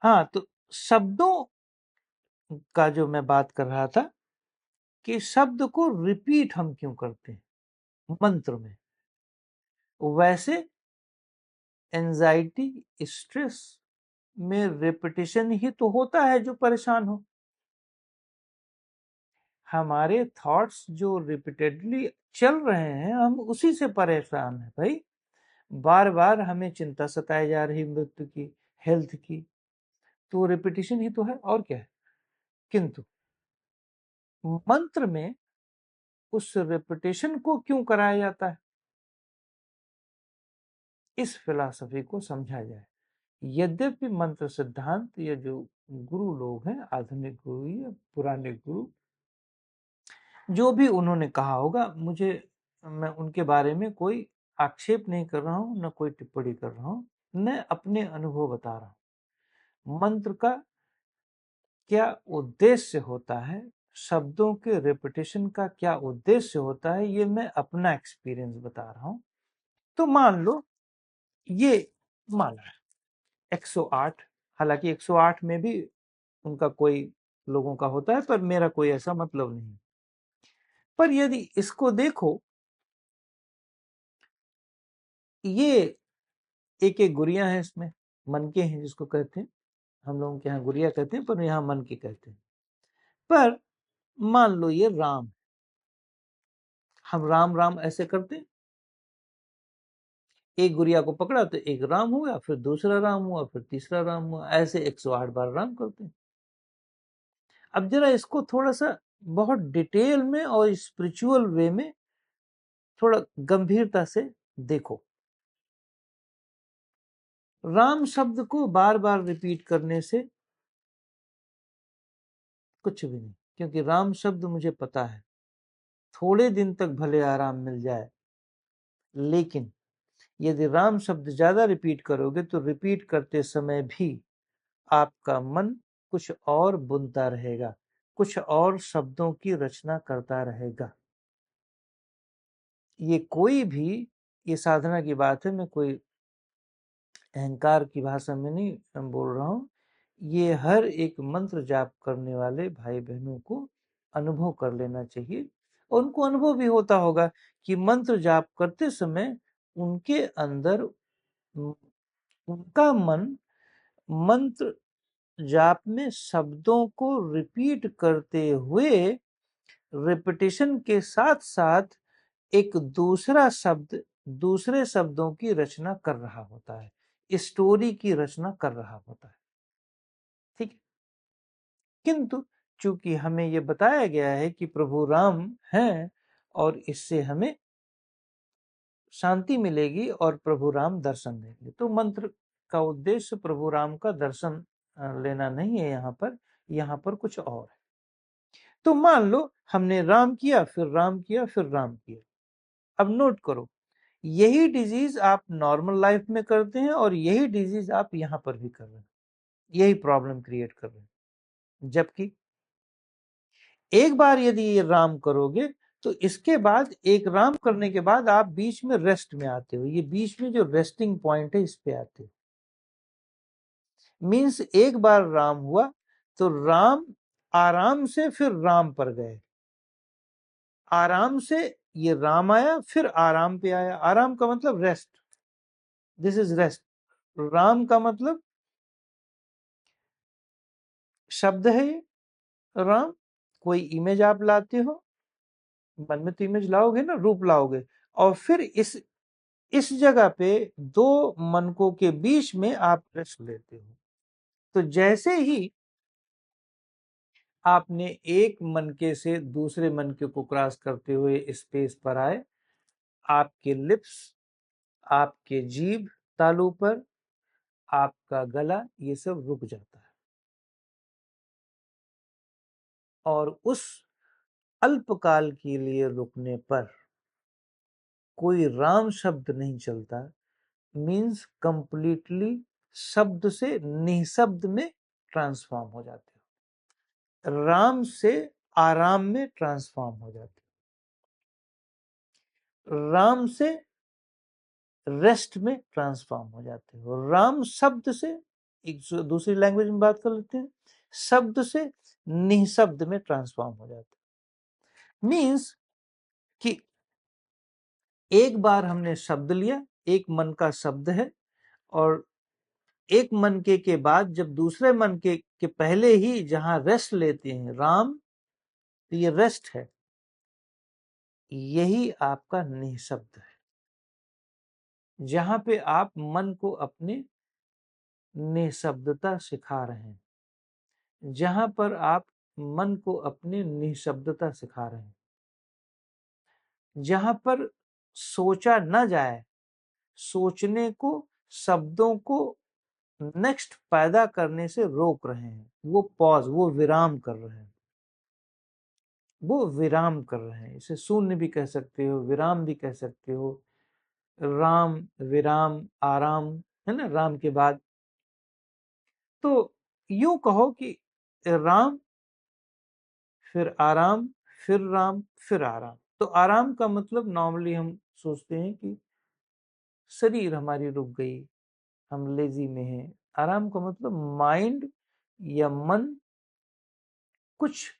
हाँ, तो शब्दों का जो मैं बात कर रहा था कि शब्द को रिपीट हम क्यों करते हैं मंत्र में, वैसे एंजाइटी स्ट्रेस में रिपीटिशन ही तो होता है जो परेशान हो। हमारे थॉट्स जो रिपीटेडली चल रहे हैं हम उसी से परेशान है भाई। बार बार हमें चिंता सताई जा रही मृत्यु की, हेल्थ की, तो रिपीटिशन ही तो है और क्या है। किंतु मंत्र में उस रिपीटिशन को क्यों कराया जाता है, इस फिलॉसफी को समझा जाए। यद्यपि मंत्र सिद्धांत ये जो गुरु लोग हैं, आधुनिक गुरु या पुराने गुरु, जो भी उन्होंने कहा होगा, मुझे मैं उनके बारे में कोई आक्षेप नहीं कर रहा हूं, न कोई टिप्पणी कर रहा हूं, मैं अपने अनुभव बता रहा हूं। मंत्र का क्या उद्देश्य होता है, शब्दों के रिपीटिशन का क्या उद्देश्य होता है, ये मैं अपना एक्सपीरियंस बता रहा हूं। तो मान लो ये माला है 108, हालांकि 108 में भी उनका कोई लोगों का होता है, पर मेरा कोई ऐसा मतलब नहीं। पर यदि इसको देखो, ये एक एक गुड़िया है, इसमें मन के हैं जिसको कहते हैं, हम लोगों के यहाँ गुड़िया कहते हैं पर यहाँ मन के कहते हैं। पर मान लो ये राम, हम राम राम ऐसे करते हैं, एक गुड़िया को पकड़ा तो एक राम हुआ, फिर दूसरा राम हुआ, फिर तीसरा राम हुआ, ऐसे 108 बार राम करते हैं। अब जरा इसको थोड़ा सा बहुत डिटेल में और स्पिरिचुअल वे में थोड़ा गंभीरता से देखो। राम शब्द को बार बार रिपीट करने से कुछ भी नहीं, क्योंकि राम शब्द मुझे पता है थोड़े दिन तक भले आराम मिल जाए, लेकिन यदि राम शब्द ज्यादा रिपीट करोगे तो रिपीट करते समय भी आपका मन कुछ और बुनता रहेगा, कुछ और शब्दों की रचना करता रहेगा। ये कोई भी, ये साधना की बात है, मैं कोई अहंकार की भाषा में नहीं बोल रहा हूं, ये हर एक मंत्र जाप करने वाले भाई बहनों को अनुभव कर लेना चाहिए। और उनको अनुभव भी होता होगा कि मंत्र जाप करते समय उनके अंदर उनका मन मंत्र जाप में शब्दों को रिपीट करते हुए रिपीटिशन के साथ साथ एक दूसरा शब्द दूसरे शब्दों की रचना कर रहा होता है, स्टोरी की रचना कर रहा होता है। ठीक है, किंतु चूंकि हमें यह बताया गया है कि प्रभु राम हैं और इससे हमें शांति मिलेगी और प्रभु राम दर्शन देंगे, तो मंत्र का उद्देश्य प्रभु राम का दर्शन लेना नहीं है, यहाँ पर कुछ और है। तो मान लो हमने राम किया, फिर राम किया, फिर राम किया। अब नोट करो, यही डिजीज आप नॉर्मल लाइफ में करते हैं और यही डिजीज आप यहां पर भी कर रहे हैं, यही प्रॉब्लम क्रिएट कर रहे हैं। जबकि एक बार यदि ये राम करोगे तो इसके बाद एक राम करने के बाद आप बीच में रेस्ट में आते हो, ये बीच में जो रेस्टिंग पॉइंट है इस पे आते हो। मीन्स एक बार राम हुआ तो राम आराम से फिर राम पर गए, आराम से ये राम आया, फिर आराम पे आया। आराम का मतलब rest, this is rest. Ram का मतलब शब्द है ये राम, कोई इमेज आप लाते हो, मन में तो इमेज लाओगे ना, रूप लाओगे, और फिर इस जगह पे दो मनकों के बीच में आप रेस्ट लेते हो। तो जैसे ही आपने एक मनके से दूसरे मनके को क्रॉस करते हुए स्पेस पर आए, आपके लिप्स, आपके जीभ तालू पर, आपका गला, ये सब रुक जाता है। और उस अल्पकाल के लिए रुकने पर कोई राम शब्द नहीं चलता, मीन्स कंप्लीटली शब्द से निशब्द में ट्रांसफॉर्म हो जाते हो, राम से आराम में ट्रांसफॉर्म हो जाते हो, राम से रेस्ट में ट्रांसफॉर्म हो जाते हो, राम शब्द से एक दूसरी लैंग्वेज में बात कर लेते हैं, शब्द से निःशब्द में ट्रांसफॉर्म हो जाता है। मीन्स कि एक बार हमने शब्द लिया, एक मन का शब्द है, और एक मन के बाद जब दूसरे मन के पहले ही जहां रेस्ट लेते हैं राम, तो ये रेस्ट है, यही आपका निःशब्द है, जहां पे आप मन को अपने निःशब्दता सिखा रहे हैं, जहां पर आप मन को अपने निःशब्दता सिखा रहे हैं, जहां पर सोचा न जाए, सोचने को, शब्दों को नेक्स्ट पैदा करने से रोक रहे हैं, वो पॉज, वो विराम कर रहे हैं, वो विराम कर रहे हैं। इसे शून्य भी कह सकते हो, विराम भी कह सकते हो, राम, विराम, आराम, है ना, राम के बाद। तो यूं कहो कि राम, फिर आराम, फिर राम, फिर आराम। तो आराम का मतलब नॉर्मली हम सोचते हैं कि शरीर हमारी रुक गई, हम लेजी में हैं। आराम का मतलब माइंड या मन कुछ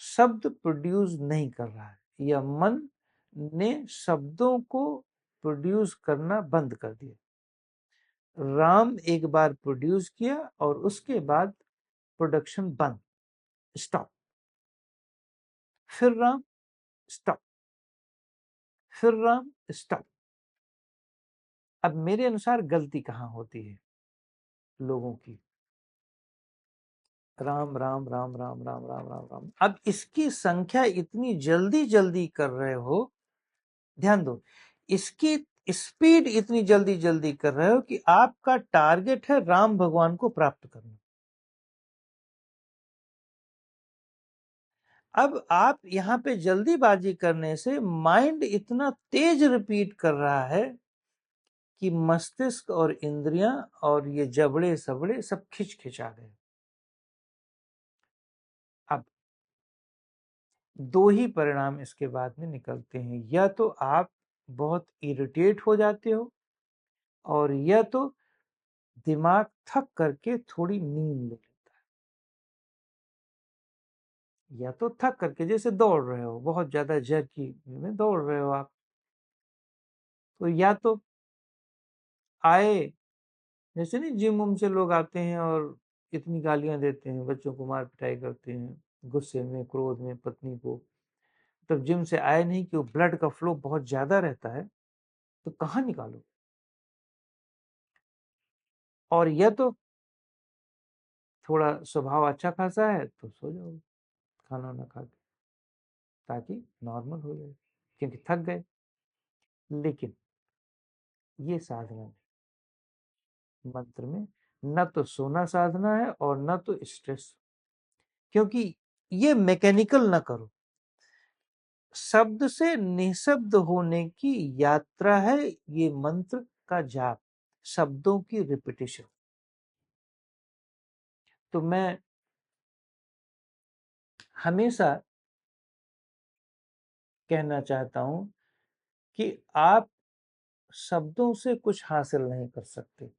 शब्द प्रोड्यूस नहीं कर रहा है, या मन ने शब्दों को प्रोड्यूस करना बंद कर दिया। राम एक बार प्रोड्यूस किया और उसके बाद प्रोडक्शन बंद, स्टॉप, फिर राम, स्टॉप, फिर राम, स्टॉप। अब मेरे अनुसार गलती कहाँ होती है लोगों की? राम राम राम राम राम राम राम राम। अब इसकी संख्या इतनी जल्दी जल्दी कर रहे हो, ध्यान दो, इसकी स्पीड इतनी जल्दी जल्दी कर रहे हो कि आपका टारगेट है राम भगवान को प्राप्त करना। अब आप यहां पे जल्दीबाजी करने से माइंड इतना तेज रिपीट कर रहा है कि मस्तिष्क और इंद्रियां और ये जबड़े सबड़े सब खिंच खिंचा गए। अब दो ही परिणाम इसके बाद में निकलते हैं, या तो आप बहुत इरिटेट हो जाते हो, और या तो दिमाग थक करके थोड़ी नींद ले लेता है, या तो थक करके, जैसे दौड़ रहे हो, बहुत ज्यादा जर्की में दौड़ रहे हो आप, तो या तो आए, जैसे नहीं जिम उम से लोग आते हैं और इतनी गालियां देते हैं, बच्चों को मार पिटाई करते हैं, गुस्से में, क्रोध में, पत्नी को, तब जिम से आए नहीं कि वो ब्लड का फ्लो बहुत ज्यादा रहता है, तो कहाँ निकालो? और यह तो थोड़ा स्वभाव अच्छा खासा है तो सो जाओ खाना ना खा के, ताकि नॉर्मल हो जाए, क्योंकि थक गए। लेकिन ये साधना नहीं, मंत्र में न तो सोना साधना है और न तो स्ट्रेस, क्योंकि ये मैकेनिकल ना करो, शब्द से निशब्द होने की यात्रा है ये मंत्र का जाप, शब्दों की रिपीटिशन। तो मैं हमेशा कहना चाहता हूं कि आप शब्दों से कुछ हासिल नहीं कर सकते,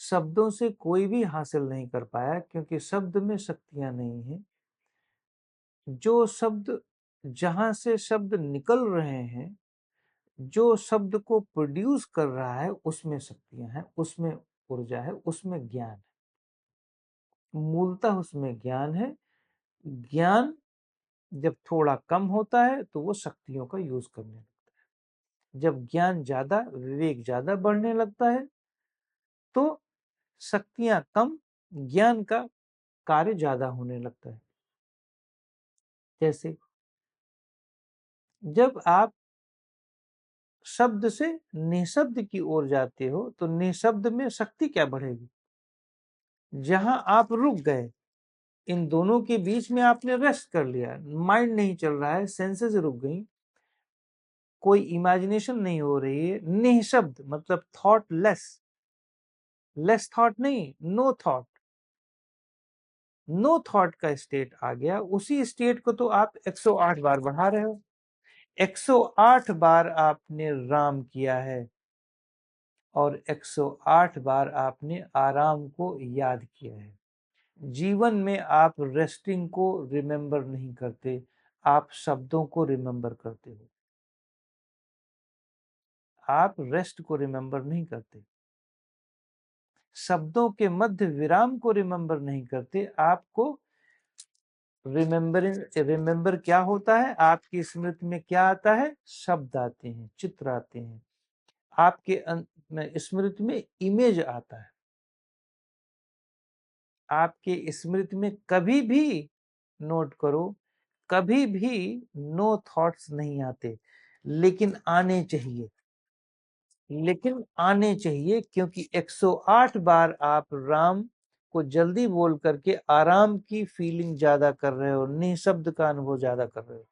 शब्दों से कोई भी हासिल नहीं कर पाया, क्योंकि शब्द में शक्तियां नहीं है। जो शब्द, जहां से शब्द निकल रहे हैं, जो शब्द को प्रोड्यूस कर रहा है, उसमें शक्तियां हैं, उसमें ऊर्जा है, उसमें ज्ञान है, मूलतः उसमें ज्ञान है। ज्ञान जब थोड़ा कम होता है तो वो शक्तियों का यूज करने लगता है। जब ज्ञान ज्यादा, विवेक ज्यादा बढ़ने लगता है, तो शक्तियां कम, ज्ञान का कार्य ज्यादा होने लगता है। जैसे जब आप शब्द से निशब्द की ओर जाते हो, तो निशब्द में शक्ति क्या बढ़ेगी? जहां आप रुक गए, इन दोनों के बीच में आपने रेस्ट कर लिया, माइंड नहीं चल रहा है, सेंसेस रुक गई, कोई इमेजिनेशन नहीं हो रही है, निशब्द मतलब थॉट लेस, लेस थॉट नहीं, नो थॉट, नो थॉट का स्टेट आ गया। उसी स्टेट को तो आप 108 बार बढ़ा रहे हो, 108 बार आपने राम किया है, और 108 बार आपने आराम को याद किया है। जीवन में आप रेस्टिंग को रिमेंबर नहीं करते, आप शब्दों को रिमेंबर करते हो। आप रेस्ट को रिमेंबर नहीं करते, शब्दों के मध्य विराम को रिमेंबर नहीं करते। आपको रिमेंबर क्या होता है? आपकी स्मृति में क्या आता है? शब्द आते हैं, चित्र आते हैं, आपके स्मृति में इमेज आता है। आपके स्मृति में कभी भी, नोट करो, कभी भी नो थॉट्स नहीं आते, लेकिन आने चाहिए, लेकिन आने चाहिए, क्योंकि 108 बार आप राम को जल्दी बोल करके आराम की फीलिंग ज्यादा कर रहे हो, निशब्द का अनुभव ज्यादा कर रहे हो।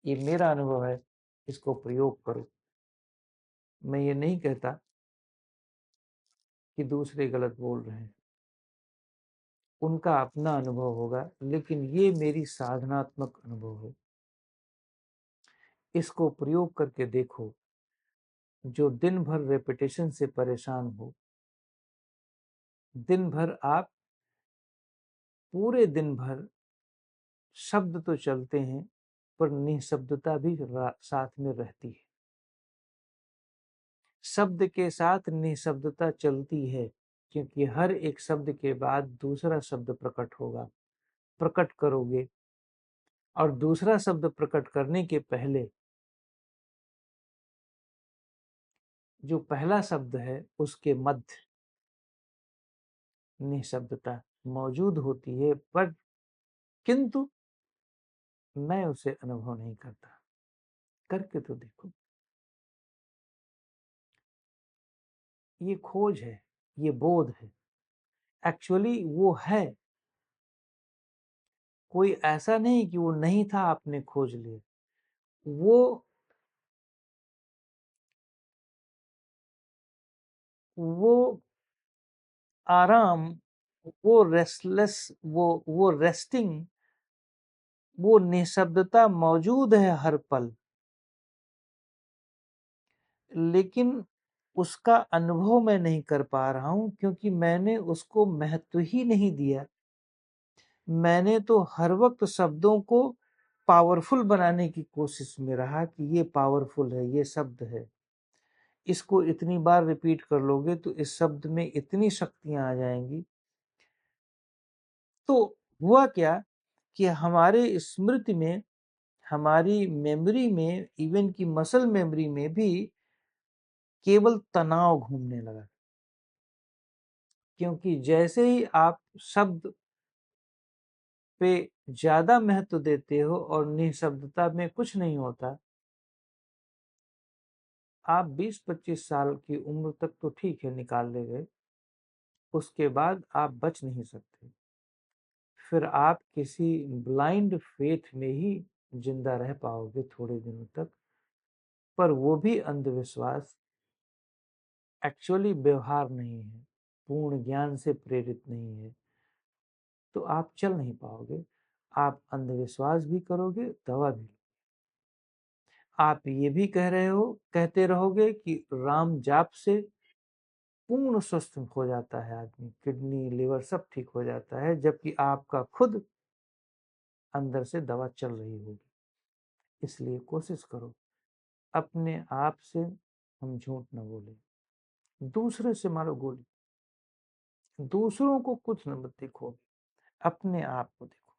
ये मेरा अनुभव है, इसको प्रयोग करो। मैं ये नहीं कहता कि दूसरे गलत बोल रहे हैं, उनका अपना अनुभव होगा, लेकिन ये मेरी साधनात्मक अनुभव है। इसको प्रयोग करके देखो। जो दिन भर रेपिटेशन से परेशान हो, दिन भर आप, पूरे दिन भर शब्द तो चलते हैं पर निशब्दता भी साथ में रहती है। शब्द के साथ निशब्दता चलती है, क्योंकि हर एक शब्द के बाद दूसरा शब्द प्रकट होगा, प्रकट करोगे, और दूसरा शब्द प्रकट करने के पहले जो पहला शब्द है उसके मध्य निशब्दता मौजूद होती है, पर किंतु मैं उसे अनुभव नहीं करता। करके तो देखो। ये खोज है, ये बोध है, एक्चुअली वो है। कोई ऐसा नहीं कि वो नहीं था, आपने खोज लिया। वो आराम, वो रेस्टलेस, वो रेस्टिंग, वो निशब्दता मौजूद है हर पल, लेकिन उसका अनुभव मैं नहीं कर पा रहा हूं, क्योंकि मैंने उसको महत्व ही नहीं दिया। मैंने तो हर वक्त शब्दों को पावरफुल बनाने की कोशिश में रहा कि ये पावरफुल है, ये शब्द है, इसको इतनी बार रिपीट कर लोगे तो इस शब्द में इतनी शक्तियां आ जाएंगी। तो हुआ क्या कि हमारे स्मृति में, हमारी मेमोरी में, इवन की मसल मेमोरी में भी केवल तनाव घूमने लगा। क्योंकि जैसे ही आप शब्द पे ज्यादा महत्व देते हो और निशब्दता में कुछ नहीं होता, आप 20-25 साल की उम्र तक तो ठीक है निकाल ले गए, उसके बाद आप बच नहीं सकते। फिर आप किसी ब्लाइंड फेथ में ही जिंदा रह पाओगे थोड़े दिनों तक, पर वो भी अंधविश्वास, एक्चुअली व्यवहार नहीं है, पूर्ण ज्ञान से प्रेरित नहीं है, तो आप चल नहीं पाओगे। आप अंधविश्वास भी करोगे, दवा भी। आप ये भी कह रहे हो, कहते रहोगे कि राम जाप से पूर्ण स्वस्थ हो जाता है आदमी, किडनी लिवर सब ठीक हो जाता है, जबकि आपका खुद अंदर से दवा चल रही होगी। इसलिए कोशिश करो, अपने आप से हम झूठ न बोले। दूसरे से मारो गोली, दूसरों को कुछ न मत देखो, अपने आप को देखो,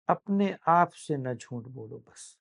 अपने आप से न झूठ बोलो बस।